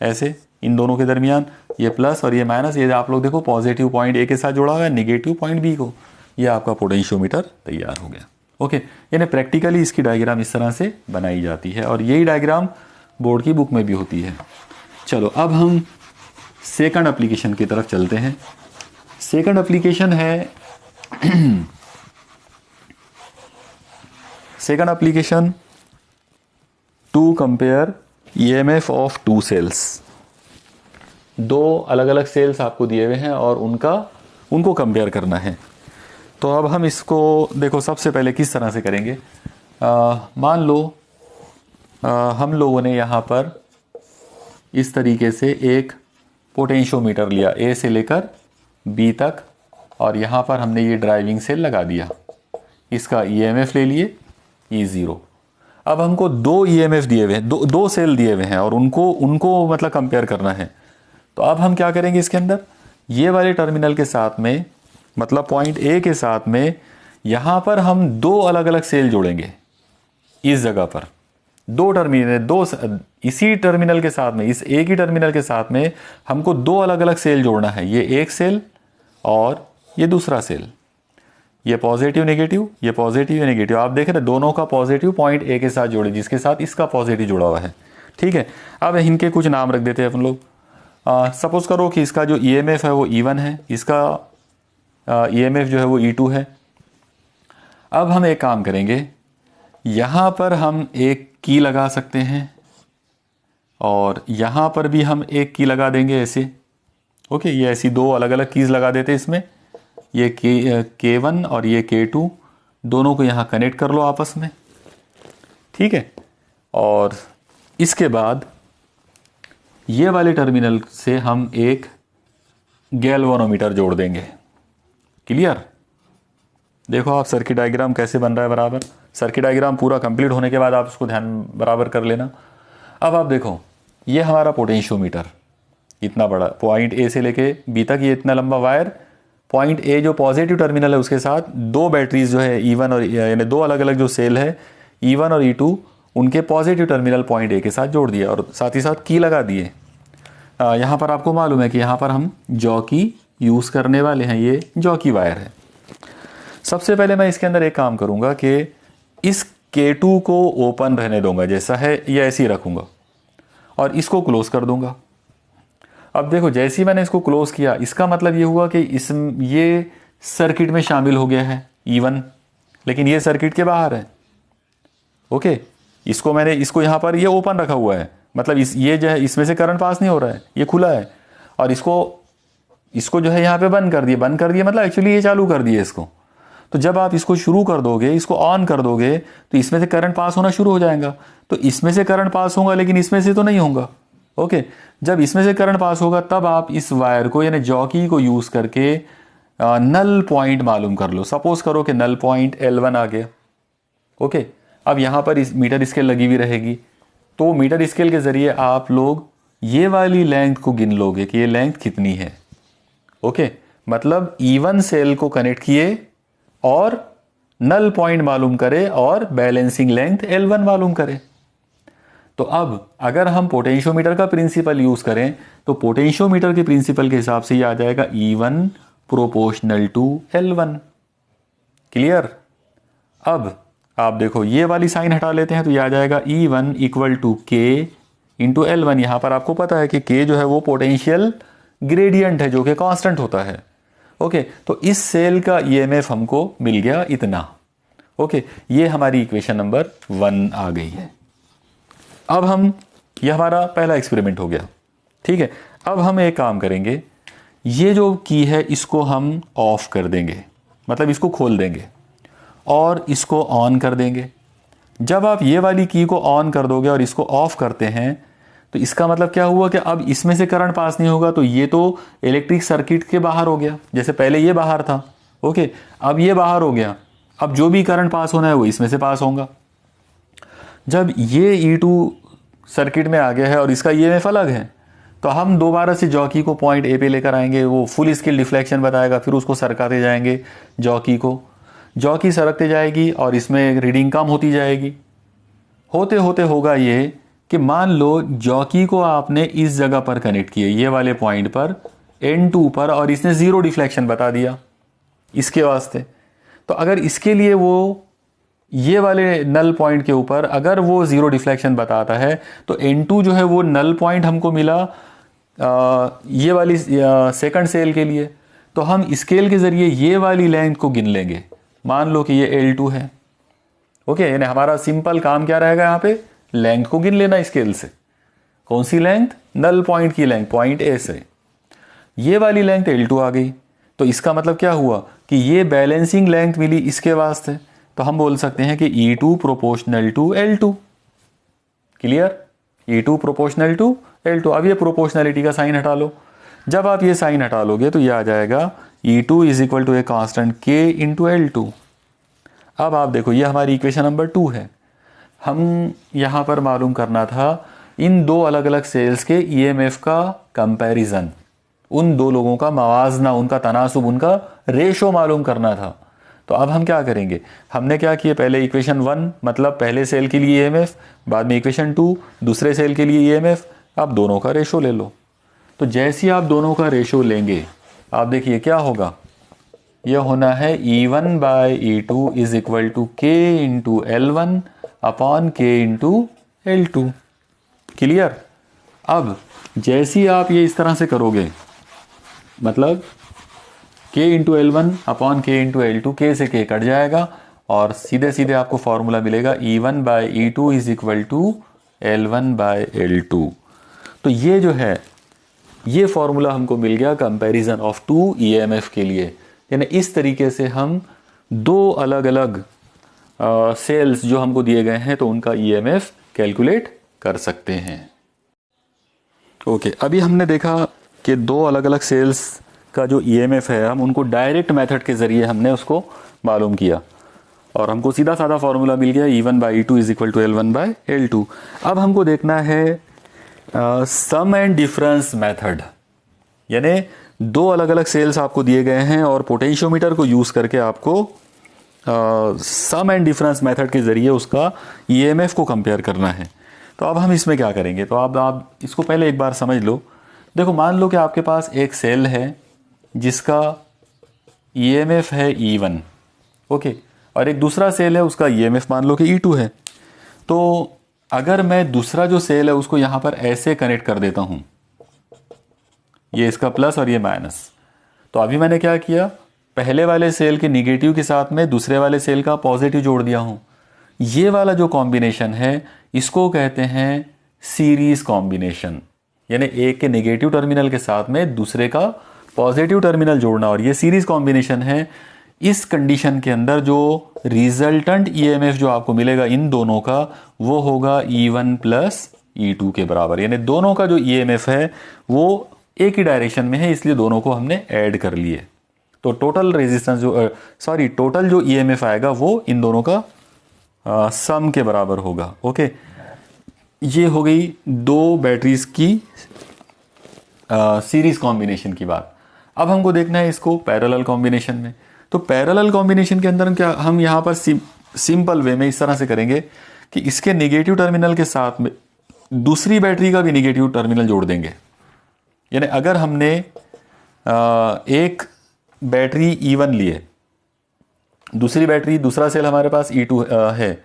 ऐसे इन दोनों के दरमियान ये प्लस और ये माइनस, ये आप लोग देखो पॉजिटिव पॉइंट ए के साथ जुड़ा हुआ है, निगेटिव पॉइंट बी को, ये आपका पोटेंशियोमीटर तैयार हो गया। ओके, यानी प्रैक्टिकली इसकी डायग्राम इस तरह से बनाई जाती है, और यही डायग्राम बोर्ड की बुक में भी होती है। चलो अब हम सेकंड एप्लीकेशन की तरफ चलते हैं। सेकंड एप्लीकेशन है second application to compare EMF of 2 cells. 2 अलग अलग सेल्स आपको दिए हुए हैं और उनको कंपेयर करना है। तो अब हम इसको देखो, सबसे पहले किस तरह से करेंगे। मान लो हम लोगों ने यहाँ पर इस तरीके से एक पोटेंशियोमीटर लिया ए से लेकर बी तक, और यहाँ पर हमने ये ड्राइविंग सेल लगा दिया, इसका ईएमएफ ले लिए E0। अब हमको 2 ईएमएफ दिए हुए हैं, दो सेल दिए हुए हैं, और उनको मतलब कंपेयर करना है। तो अब हम क्या करेंगे, इसके अंदर ये वाले टर्मिनल के साथ में, मतलब पॉइंट ए के साथ में, यहाँ पर हम 2 अलग अलग सेल जोड़ेंगे। इस जगह पर 2 टर्मिनल, इसी टर्मिनल के साथ में, इस एक ही टर्मिनल के साथ में हमको 2 अलग अलग सेल जोड़ना है। ये एक सेल और ये दूसरा सेल, ये पॉजिटिव नेगेटिव, ये पॉजिटिव नेगेटिव। आप देख रहे हैं दोनों का पॉजिटिव पॉइंट ए के साथ जोड़े, जिसके साथ इसका पॉजिटिव जुड़ा हुआ है। ठीक है, अब इनके कुछ नाम रख देते हैं अपन लोग। सपोज करो कि इसका जो ईएमएफ है वो E1 है, इसका ईएमएफ जो है वो E2 है। अब हम एक काम करेंगे, यहाँ पर हम एक की लगा सकते हैं और यहाँ पर भी हम एक की लगा देंगे ऐसे। ओके, ये ऐसी 2 अलग अलग कीज लगा देते हैं इसमें। ये K1 और ये K2, दोनों को यहाँ कनेक्ट कर लो आपस में। ठीक है, और इसके बाद ये वाले टर्मिनल से हम एक गैल्वेनोमीटर जोड़ देंगे। क्लियर? देखो आप सर्किट डायग्राम कैसे बन रहा है बराबर। सर्किट डायग्राम पूरा कंप्लीट होने के बाद आप उसको ध्यान बराबर कर लेना। अब आप देखो, ये हमारा पोटेंशियोमीटर इतना बड़ा, पॉइंट ए से लेके बी तक ये इतना लंबा वायर, पॉइंट ए जो पॉजिटिव टर्मिनल है उसके साथ 2 बैटरीज जो है E1 और, यानी 2 अलग अलग जो सेल है E1 और E2, उनके पॉजिटिव टर्मिनल पॉइंट ए के साथ जोड़ दिया और साथ ही साथ की लगा दिए। यहाँ पर आपको मालूम है कि यहाँ पर हम जॉकी यूज़ करने वाले हैं, ये जॉकी वायर है। सबसे पहले मैं इसके अंदर एक काम करूँगा कि इस K2 को ओपन रहने दूंगा जैसा है, ये ऐसे ही रखूँगा और इसको क्लोज कर दूंगा। अब देखो, जैसे ही मैंने इसको क्लोज किया, इसका मतलब ये हुआ कि ये सर्किट में शामिल हो गया है E1, लेकिन ये सर्किट के बाहर है। ओके, इसको यहाँ पर ये ओपन रखा हुआ है मतलब ये जो है इसमें से करंट पास नहीं हो रहा है, ये खुला है, और इसको जो है यहाँ पे बंद कर दिए मतलब एक्चुअली ये चालू कर दिए इसको। तो जब आप इसको शुरू कर दोगे, इसको ऑन कर दोगे, तो इसमें से करंट पास होना शुरू हो जाएगा। तो इसमें से करंट पास होगा लेकिन इसमें से तो नहीं होगा। ओके, जब इसमें से करंट पास होगा तब आप इस वायर को यानी जॉकी को यूज करके नल पॉइंट मालूम कर लो। सपोज करो कि नल पॉइंट L1 आ गया। ओके, अब यहाँ पर इस मीटर स्केल लगी हुई रहेगी, तो मीटर स्केल के जरिए आप लोग ये वाली लेंथ को गिन लोगे कि ये लेंथ कितनी है। ओके, मतलब E1 सेल को कनेक्ट किए और नल पॉइंट मालूम करे और बैलेंसिंग लेंथ L1 मालूम करे। तो अब अगर हम पोटेंशियोमीटर का प्रिंसिपल यूज करें तो पोटेंशियोमीटर के प्रिंसिपल के हिसाब से ये आ जाएगा E1 proportional to L1। Clear? अब आप देखो ये वाली साइन हटा लेते हैं तो ये आ जाएगा E1 equal to K into L1। यहां पर आपको पता है कि K जो है वो पोटेंशियल ग्रेडियंट है जो कि कांस्टेंट होता है। ओके, तो इस सेल का ईएमएफ हमको मिल गया इतना। ओके, ये हमारी इक्वेशन नंबर 1 आ गई है। अब ये हमारा पहला एक्सपेरिमेंट हो गया। ठीक है, अब हम एक काम करेंगे, ये जो की है इसको हम ऑफ कर देंगे, मतलब इसको खोल देंगे और इसको ऑन कर देंगे। जब आप ये वाली की को ऑन कर दोगे और इसको ऑफ करते हैं तो इसका मतलब क्या हुआ कि अब इसमें से करंट पास नहीं होगा, तो ये तो इलेक्ट्रिक सर्किट के बाहर हो गया। जैसे पहले ये बाहर था, ओके, अब ये बाहर हो गया। अब जो भी करंट पास होना है वो इसमें से पास होगा। जब ये E2 सर्किट में आ गया है और इसका ईएमएफ अलग है, तो हम दोबारा से जॉकी को पॉइंट ए पे लेकर आएंगे, वो फुल स्केल डिफ्लेक्शन बताएगा, फिर उसको सरकाते जाएंगे जॉकी को। जॉकी सरकते जाएगी और इसमें रीडिंग कम होती जाएगी। होते होते होगा ये कि मान लो जॉकी को आपने इस जगह पर कनेक्ट किया, ये वाले पॉइंट पर N2 पर, और इसने 0 डिफ्लेक्शन बता दिया इसके वास्ते। तो अगर इसके लिए वो ये वाले नल पॉइंट के ऊपर अगर वो 0 डिफ्लेक्शन बताता है तो N2 जो है वो नल पॉइंट हमको मिला ये वाली सेकंड सेल के लिए। तो हम स्केल के जरिए ये वाली लेंथ को गिन लेंगे। मान लो कि ये L2 है। ओके, यानी हमारा सिंपल काम क्या रहेगा, यहाँ पे लेंथ को गिन लेना स्केल से। कौन सी लेंथ? नल पॉइंट की लेंथ, पॉइंट ए से। ये वाली लेंथ L2 आ गई, तो इसका मतलब क्या हुआ कि ये बैलेंसिंग लेंथ मिली इसके वास्ते। तो हम बोल सकते हैं कि E2 proportional to L2। Clear? E2 proportional to L2। अब ये प्रोपोर्शनलिटी का साइन हटा लो। जब आप ये साइन हटा लोगे तो ये आ जाएगा E2 is equal to a constant K into L2। अब आप देखो ये हमारी इक्वेशन नंबर 2 है। हम यहाँ पर मालूम करना था इन दो अलग अलग सेल्स के ईएमएफ का कंपैरिजन, उन दो लोगों का मवाजना, उनका तनासुब, उनका रेशो मालूम करना था। तो अब हम क्या करेंगे, हमने क्या किया, पहले इक्वेशन 1 मतलब पहले सेल के लिए ईएमएफ, बाद में इक्वेशन 2 दूसरे सेल के लिए ईएमएफ। अब दोनों का रेशो ले लो। तो जैसे आप दोनों का रेशो लेंगे आप देखिए क्या होगा, यह होना है E1 by E2 is equal to K into L1 upon K into L2। Clear? अब जैसे ही आप ये इस तरह से करोगे, मतलब K into L1 upon K into L2, K से K कट जाएगा और सीधे सीधे आपको फॉर्मूला मिलेगा E1 by E2 is equal to L1 by L2। तो ये जो है ये फॉर्मूला हमको मिल गया कंपैरिजन ऑफ टू ईएमएफ के लिए। यानी इस तरीके से हम दो अलग अलग सेल्स जो हमको दिए गए हैं तो उनका ईएमएफ कैलकुलेट कर सकते हैं। ओके, अभी हमने देखा कि दो अलग अलग सेल्स का जो ईएमएफ है हम उनको डायरेक्ट मेथड के जरिए हमने उसको मालूम किया और हमको सीधा साधा फॉर्मूला मिल गया E1 by E2 is equal to L1 by L2। अब हमको देखना है सम एंड डिफरेंस मेथड, यानी दो अलग अलग सेल्स आपको दिए गए हैं और पोटेंशियोमीटर को यूज करके आपको सम एंड डिफरेंस मेथड के जरिए उसका ईएमएफ को कंपेयर करना है। तो अब हम इसमें क्या करेंगे, तो आप इसको पहले एक बार समझ लो। देखो मान लो कि आपके पास एक सेल है जिसका ईएमएफ है E1, ओके, और एक दूसरा सेल है उसका ईएमएफ मान लो कि E2 है। तो अगर मैं दूसरा जो सेल है उसको यहां पर ऐसे कनेक्ट कर देता हूं, ये इसका प्लस और ये माइनस, तो अभी मैंने क्या किया, पहले वाले सेल के निगेटिव के साथ में दूसरे वाले सेल का पॉजिटिव जोड़ दिया हूं। ये वाला जो कॉम्बिनेशन है इसको कहते हैं सीरीज कॉम्बिनेशन, यानी एक के नेगेटिव टर्मिनल के साथ में दूसरे का पॉजिटिव टर्मिनल जोड़ना, और ये सीरीज कॉम्बिनेशन है। इस कंडीशन के अंदर जो रिजल्टेंट ईएमएफ जो आपको मिलेगा इन दोनों का, वो होगा E1 प्लस E2 के बराबर, यानी दोनों का जो ईएमएफ है वो एक ही डायरेक्शन में है, इसलिए दोनों को हमने ऐड कर लिए। तो टोटल रेजिस्टेंस टोटल जो ईएमएफ आएगा वो इन दोनों का सम के बराबर होगा। ओके, ये हो गई दो बैटरीज की सीरीज कॉम्बिनेशन की बात। अब हमको देखना है इसको पैरेलल कॉम्बिनेशन में। तो पैरेलल कॉम्बिनेशन के अंदर हम यहाँ पर सिंपल वे में इस तरह से करेंगे कि इसके नेगेटिव टर्मिनल के साथ में दूसरी बैटरी का भी नेगेटिव टर्मिनल जोड़ देंगे। यानी अगर हमने एक बैटरी E1 लिए, दूसरी बैटरी, दूसरा सेल हमारे पास E2 है,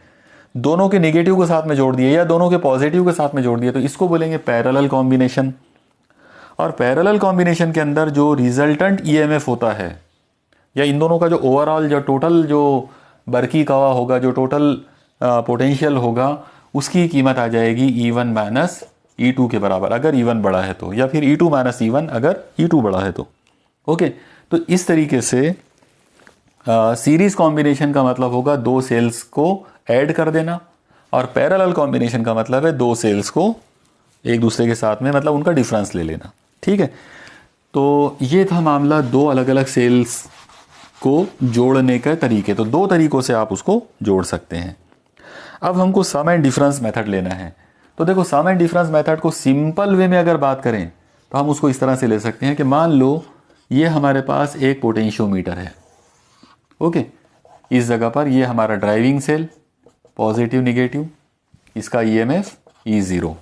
दोनों के नेगेटिव को साथ में जोड़ दिए या दोनों के पॉजिटिव के साथ में जोड़ दिए, तो इसको बोलेंगे पैरेलल कॉम्बिनेशन। और पैरेलल कॉम्बिनेशन के अंदर जो रिजल्टेंट ईएमएफ होता है, या इन दोनों का जो ओवरऑल जो टोटल जो बरकी कवा होगा, जो टोटल पोटेंशियल होगा, उसकी कीमत आ जाएगी E1 माइनस E2 के बराबर अगर E1 बड़ा है तो, या फिर E2 माइनस E1 अगर E2 बड़ा है तो। ओके, तो इस तरीके से सीरीज कॉम्बिनेशन का मतलब होगा दो सेल्स को ऐड कर देना, और पैरेलल कॉम्बिनेशन का मतलब है दो सेल्स को एक दूसरे के साथ में मतलब उनका डिफरेंस ले लेना। ठीक है, तो ये था मामला दो अलग अलग सेल्स को जोड़ने का तरीके। तो दो तरीकों से आप उसको जोड़ सकते हैं। अब हमको सम एंड डिफरेंस मेथड लेना है। तो देखो, सम एंड डिफरेंस मेथड को सिंपल वे में अगर बात करें तो हम उसको इस तरह से ले सकते हैं कि मान लो ये हमारे पास एक पोटेंशियोमीटर है। ओके, इस जगह पर ये हमारा ड्राइविंग सेल, पॉजिटिव नेगेटिव, इसका ईएमएफ E0।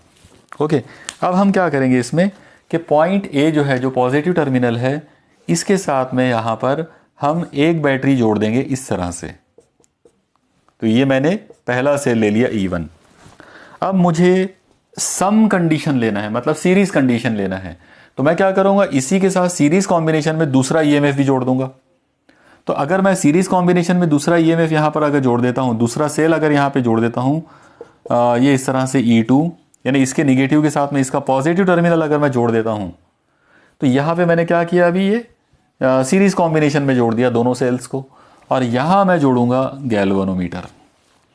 ओके, अब हम क्या करेंगे इसमें कि पॉइंट ए जो है, जो पॉजिटिव टर्मिनल है, इसके साथ में यहाँ पर हम एक बैटरी जोड़ देंगे इस तरह से। तो ये मैंने पहला सेल ले लिया E1। अब मुझे सम कंडीशन लेना है, मतलब सीरीज कंडीशन लेना है। तो मैं क्या करूंगा, इसी के साथ सीरीज कॉम्बिनेशन में दूसरा ईएमएफ भी जोड़ दूंगा। तो अगर मैं सीरीज कॉम्बिनेशन में दूसरा ईएमएफ यहां पर अगर जोड़ देता हूं, दूसरा सेल अगर यहां पे जोड़ देता हूं, ये इस तरह से E2, यानी इसके नेगेटिव के साथ में इसका पॉजिटिव टर्मिनल अगर मैं जोड़ देता हूं, तो यहां पे मैंने क्या किया, अभी ये सीरीज कॉम्बिनेशन में जोड़ दिया दोनों सेल्स को। और यहां मैं जोड़ूंगा गैल्वेनोमीटर,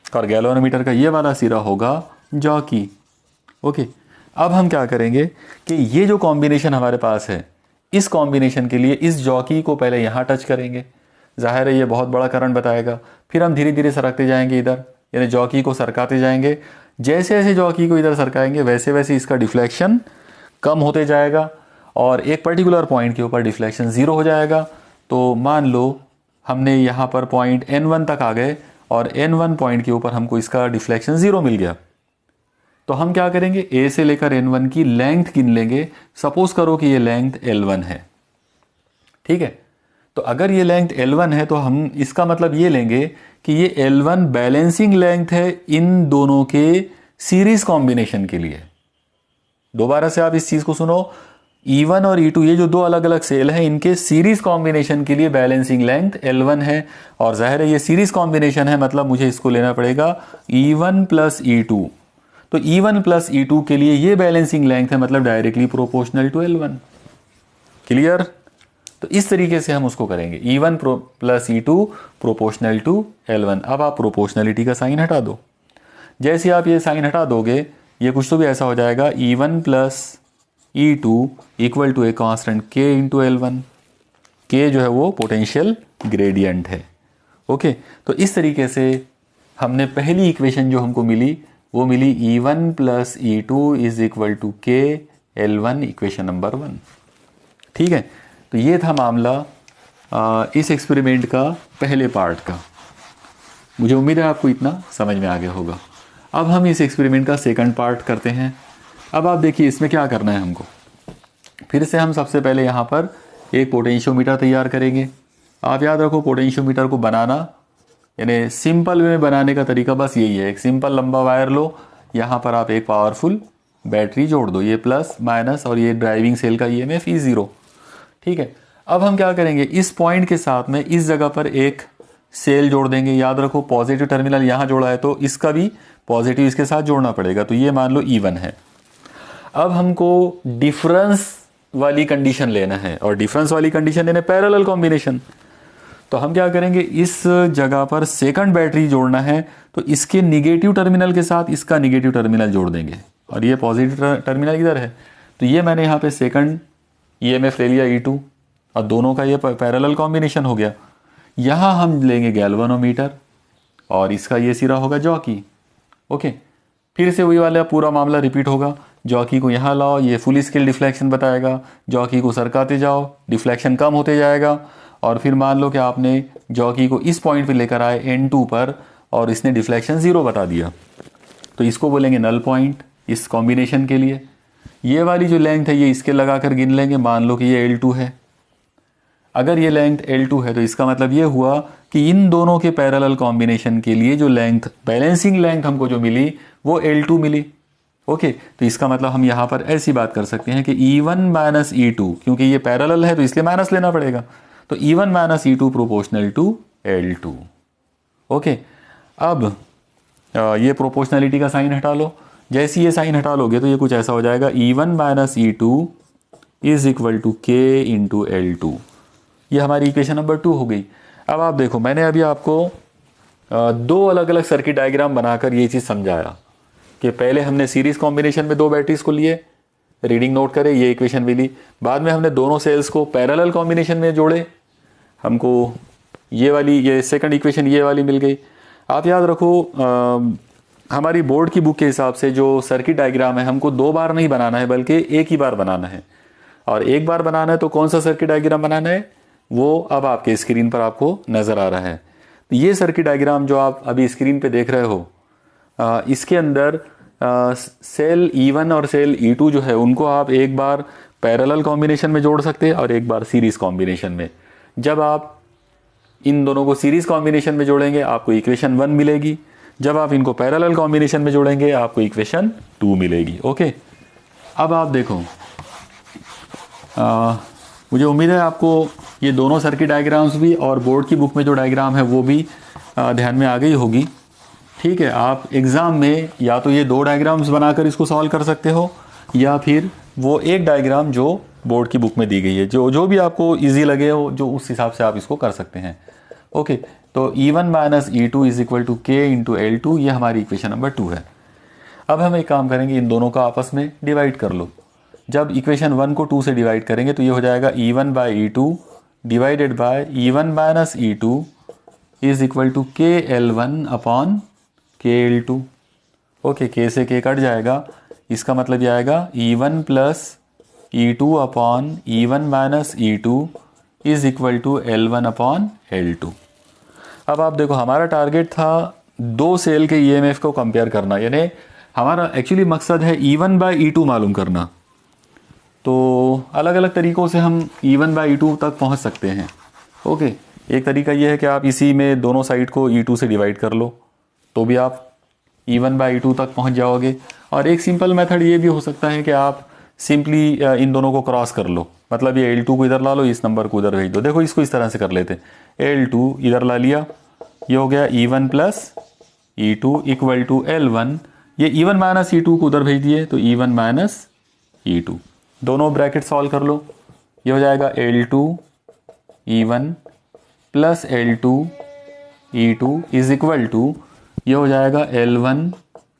और गैल्वेनोमीटर का ये वाला सिरा होगा जॉकी। ओके, अब हम क्या करेंगे कि ये जो कॉम्बिनेशन हमारे पास है, इस कॉम्बिनेशन के लिए इस जॉकी को पहले यहाँ टच करेंगे। जाहिर है ये बहुत बड़ा करंट बताएगा, फिर हम धीरे धीरे सरकते जाएंगे इधर, यानी जॉकी को सरकाते जाएंगे। जैसे जैसे जॉकी को इधर सरकाएंगे वैसे वैसे इसका डिफ्लेक्शन कम होते जाएगा, और एक पर्टिकुलर पॉइंट के ऊपर डिफ्लेक्शन 0 हो जाएगा। तो मान लो हमने यहाँ पर पॉइंट N1 तक आ गए, और N1 पॉइंट के ऊपर हमको इसका डिफ्लेक्शन 0 मिल गया। तो हम क्या करेंगे, ए से लेकर N1 की लेंथ गिन लेंगे। सपोज करो कि ये लेंथ L1 है। ठीक है, तो अगर ये लेंथ L1 है तो हम इसका मतलब ये लेंगे कि ये L1 बैलेंसिंग लेंथ है इन दोनों के सीरीज कॉम्बिनेशन के लिए। दोबारा से आप इस चीज को सुनो, E1 और E2 ये जो दो अलग अलग सेल हैं, इनके सीरीज कॉम्बिनेशन के लिए बैलेंसिंग लेंथ L1 है, और जाहिर है ये सीरीज कॉम्बिनेशन है, मतलब मुझे इसको लेना पड़ेगा E1 प्लस E2। तो E1 प्लस E2 के लिए ये बैलेंसिंग लेंथ है, मतलब directly proportional to L1। Clear? तो इस तरीके से हम उसको करेंगे, E1 plus E2 proportional to L1। अब आप प्रोपोर्शनलिटी का साइन हटा दो। जैसे आप ये साइन हटा दोगे, ये कुछ तो भी ऐसा हो जाएगा, E1 plus E2 equal to a constant K into L1। K जो है वो पोटेंशियल ग्रेडियंट है। ओके, तो इस तरीके से हमने पहली इक्वेशन जो हमको मिली वो मिली E1 plus E2 is equal to K L1, equation number 1। ठीक है, तो ये था मामला इस एक्सपेरिमेंट का पहले पार्ट का। मुझे उम्मीद है आपको इतना समझ में आ गया होगा। अब हम इस एक्सपेरिमेंट का सेकंड पार्ट करते हैं। अब आप देखिए इसमें क्या करना है हमको। फिर से हम सबसे पहले यहाँ पर एक पोटेंशियोमीटर तैयार करेंगे। आप याद रखो, पोटेंशियोमीटर को बनाना यानी सिंपल वे में बनाने का तरीका बस यही है। एक सिंपल लंबा वायर लो, यहाँ पर आप एक पावरफुल बैटरी जोड़ दो, ये प्लस माइनस, और ये ड्राइविंग सेल का EMF E0। ठीक है, अब हम क्या करेंगे, इस पॉइंट के साथ में इस जगह पर एक सेल जोड़ देंगे। याद रखो पॉजिटिव टर्मिनल यहाँ जोड़ा है तो इसका भी पॉजिटिव इसके साथ जोड़ना पड़ेगा। तो ये मान लो E1 है। अब हमको डिफरेंस वाली कंडीशन लेना है, और डिफरेंस वाली कंडीशन लेना है पैरेलल कॉम्बिनेशन। तो हम क्या करेंगे, इस जगह पर सेकंड बैटरी जोड़ना है, तो इसके निगेटिव टर्मिनल के साथ इसका निगेटिव टर्मिनल जोड़ देंगे, और ये पॉजिटिव टर्मिनल इधर है। तो ये मैंने यहाँ पे सेकंड ईएमएफ ले लिया E2, और दोनों का ये पैरेलल कॉम्बिनेशन हो गया। यहाँ हम लेंगे गैल्वेनोमीटर, और इसका ये सिरा होगा जॉकी। ओके, फिर से वही वाला पूरा मामला रिपीट होगा। जॉकी को यहाँ लाओ, ये फुल स्केल डिफ्लेक्शन बताएगा, जॉकी को सरकाते जाओ, डिफ्लेक्शन कम होते जाएगा, और फिर मान लो कि आपने जॉकी को इस पॉइंट पे लेकर आए N2 पर, और इसने डिफ्लेक्शन 0 बता दिया, तो इसको बोलेंगे नल पॉइंट इस कॉम्बिनेशन के लिए। ये वाली जो लेंथ है ये इसके लगाकर गिन लेंगे, मान लो कि ये L2 है। अगर ये लेंथ L2 है तो इसका मतलब ये हुआ कि इन दोनों के पैरेलल कॉम्बिनेशन के लिए जो लेंथ, बैलेंसिंग लेंथ हमको जो मिली वो L2 मिली। ओके, तो इसका मतलब हम यहाँ पर ऐसी बात कर सकते हैं कि E1 माइनस E2, क्योंकि ये पैरेलल है तो इसलिए माइनस लेना पड़ेगा, तो E1 minus E2 proportional to L2। Okay, अब ये प्रोपोर्शनलिटी का साइन हटा लो। जैसे ये साइन हटा लोगे तो ये कुछ ऐसा हो जाएगा, E1 minus E2 is equal to K into L2। ये हमारी इक्वेशन नंबर 2 हो गई। अब आप देखो, मैंने अभी आपको दो अलग अलग सर्किट डायग्राम बनाकर ये चीज़ समझाया कि पहले हमने सीरीज कॉम्बिनेशन में दो बैटरीज को लिए, रीडिंग नोट करें, ये इक्वेशन मिली। बाद में हमने दोनों सेल्स को पैरेलल कॉम्बिनेशन में जोड़े, हमको ये वाली, ये सेकंड इक्वेशन ये वाली मिल गई। आप याद रखो, हमारी बोर्ड की बुक के हिसाब से जो सर्किट डायग्राम है हमको 2 बार नहीं बनाना है, बल्कि एक ही बार बनाना है। और एक बार बनाना है तो कौन सा सर्किट डायग्राम बनाना है वो अब आपके स्क्रीन पर आपको नज़र आ रहा है। तो ये सर्किट डायग्राम जो आप अभी स्क्रीन पे देख रहे हो, इसके अंदर सेल E1 और सेल E2 जो है उनको आप एक बार पैरेलल कॉम्बिनेशन में जोड़ सकते हैं और एक बार सीरीज कॉम्बिनेशन में। जब आप इन दोनों को सीरीज कॉम्बिनेशन में जोड़ेंगे आपको इक्वेशन 1 मिलेगी, जब आप इनको पैरेलल कॉम्बिनेशन में जोड़ेंगे आपको इक्वेशन 2 मिलेगी। ओके, अब आप देखो, मुझे उम्मीद है आपको ये दोनों सर्किट डायग्राम्स भी और बोर्ड की बुक में जो डायग्राम है वो भी ध्यान में आ गई होगी। ठीक है, आप एग्ज़ाम में या तो ये 2 डायग्राम्स बनाकर इसको सॉल्व कर सकते हो, या फिर वो एक डायग्राम जो बोर्ड की बुक में दी गई है, जो भी आपको इजी लगे हो, जो उस हिसाब से आप इसको कर सकते हैं। ओके, तो E1 minus E2 is equal to K into L2, ये हमारी इक्वेशन नंबर 2 है। अब हम एक काम करेंगे, इन दोनों का आपस में डिवाइड कर लो। जब इक्वेशन 1 को 2 से डिवाइड करेंगे तो ये हो जाएगा E1 by E2 divided by E1 minus E2 is equal to KL1 upon KL2। Okay, K से K कट जाएगा, इसका मतलब ये आएगा E1 plus E2 upon E1 minus E2 is equal to L1 upon L2। अब आप देखो, हमारा टारगेट था 2 सेल के EMF को कंपेयर करना, यानी हमारा एक्चुअली मकसद है E1 बाई E2 मालूम करना। तो अलग अलग तरीक़ों से हम E1 बाई E2 तक पहुंच सकते हैं। ओके, एक तरीका ये है कि आप इसी में दोनों साइड को E2 से डिवाइड कर लो, तो भी आप E1 बाई E2 तक पहुंच जाओगे। और एक सिंपल मेथड ये भी हो सकता है कि आप सिंपली इन दोनों को क्रॉस कर लो, मतलब ये L2 को इधर ला लो, इस नंबर को उधर भेज दो। देखो, इसको इस तरह से कर लेते हैं, L2 इधर ला लिया, ये हो गया E1 plus E2 equal to L1, ये E1 माइनस E2 को उधर भेज दिए तो E1 माइनस E2, दोनों ब्रैकेट सॉल्व कर लो, ये हो जाएगा L2 E1 plus L2 E2 is equal to, ये हो जाएगा L1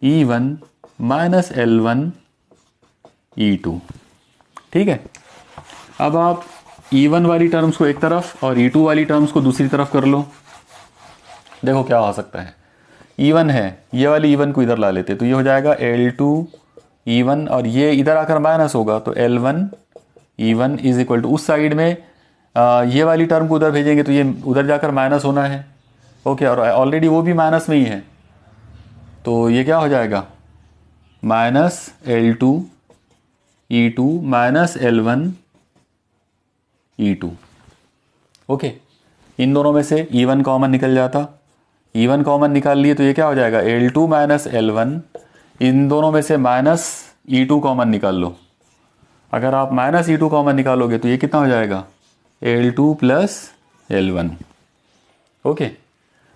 E1 minus L1 E2। ठीक है, अब आप E1 वाली टर्म्स को एक तरफ और E2 वाली टर्म्स को दूसरी तरफ कर लो। देखो क्या हो सकता है, E1 है, ये वाली E1 को इधर ला लेते तो ये हो जाएगा L2 E1, और ये इधर आकर माइनस होगा तो L1 E1 is equal to, उस साइड में ये वाली टर्म को उधर भेजेंगे तो ये उधर जाकर माइनस होना है। ओके, और ऑलरेडी वो भी माइनस में ही है, तो ये क्या हो जाएगा, minus L2 E2 minus L1 E2। Okay, इन दोनों में से E1 कॉमन निकल जाता, E1 कॉमन निकाल लिए तो ये क्या हो जाएगा, L2 माइनस L1, इन दोनों में से माइनस E2 कॉमन निकाल लो। अगर आप माइनस E2 कॉमन निकालोगे तो ये कितना हो जाएगा, L2 प्लस L1। ओके,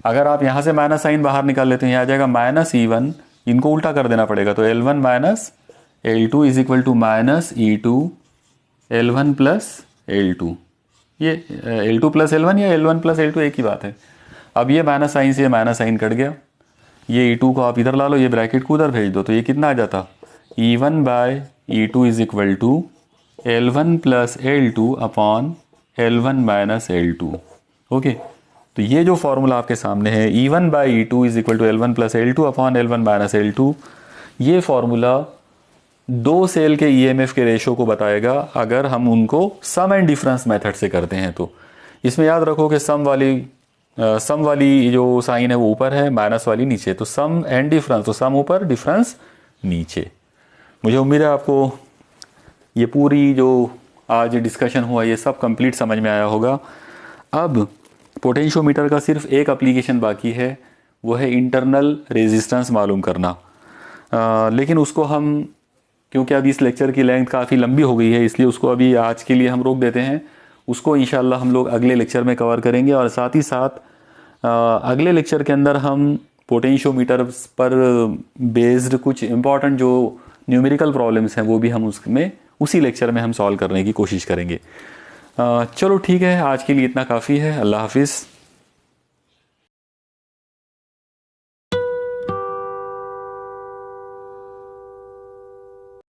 अगर आप यहाँ से माइनस साइन बाहर निकाल लेते हैं, यहाँ आ जाएगा माइनस E1, इनको उल्टा कर देना पड़ेगा तो L1 minus L2 is equal to minus E2 L1 plus L2। ये L2 प्लस L1 या L1 प्लस L2 एक ही बात है। अब ये माइनस साइन से माइनस साइन कट गया, ये E2 को आप इधर ला लो, ये ब्रैकेट को उधर भेज दो, तो ये कितना आ जाता, E1 by E2 is equal to L1 plus L2 upon L1 minus L2। Okay, तो ये जो फॉर्मूला आपके सामने है E1 by E2 is equal to L1 plus L2 upon L1 minus L2, ये फॉर्मूला दो सेल के EMF के रेशो को बताएगा अगर हम उनको सम एंड डिफरेंस मेथड से करते हैं। तो इसमें याद रखो कि सम वाली जो साइन है वो ऊपर है, माइनस वाली नीचे, तो सम एंड डिफरेंस, तो सम ऊपर डिफरेंस नीचे। मुझे उम्मीद है आपको ये पूरी जो आज डिस्कशन हुआ ये सब कंप्लीट समझ में आया होगा। अब पोटेंशियोमीटर का सिर्फ एक एप्लीकेशन बाकी है, वो है इंटरनल रेजिस्टेंस मालूम करना। लेकिन उसको हम, क्योंकि अभी इस लेक्चर की लेंथ काफ़ी लंबी हो गई है, इसलिए उसको अभी आज के लिए हम रोक देते हैं। उसको इंशाल्लाह हम लोग अगले लेक्चर में कवर करेंगे, और साथ ही साथ अगले लेक्चर के अंदर हम पोटेंशियोमीटर पर बेस्ड कुछ इंपॉर्टेंट जो न्यूमेरिकल प्रॉब्लम्स हैं वो भी हम उसमें उसी लेक्चर में हम सॉल्व करने की कोशिश करेंगे। चलो ठीक है, आज के लिए इतना काफ़ी है। अल्लाह हाफिज़।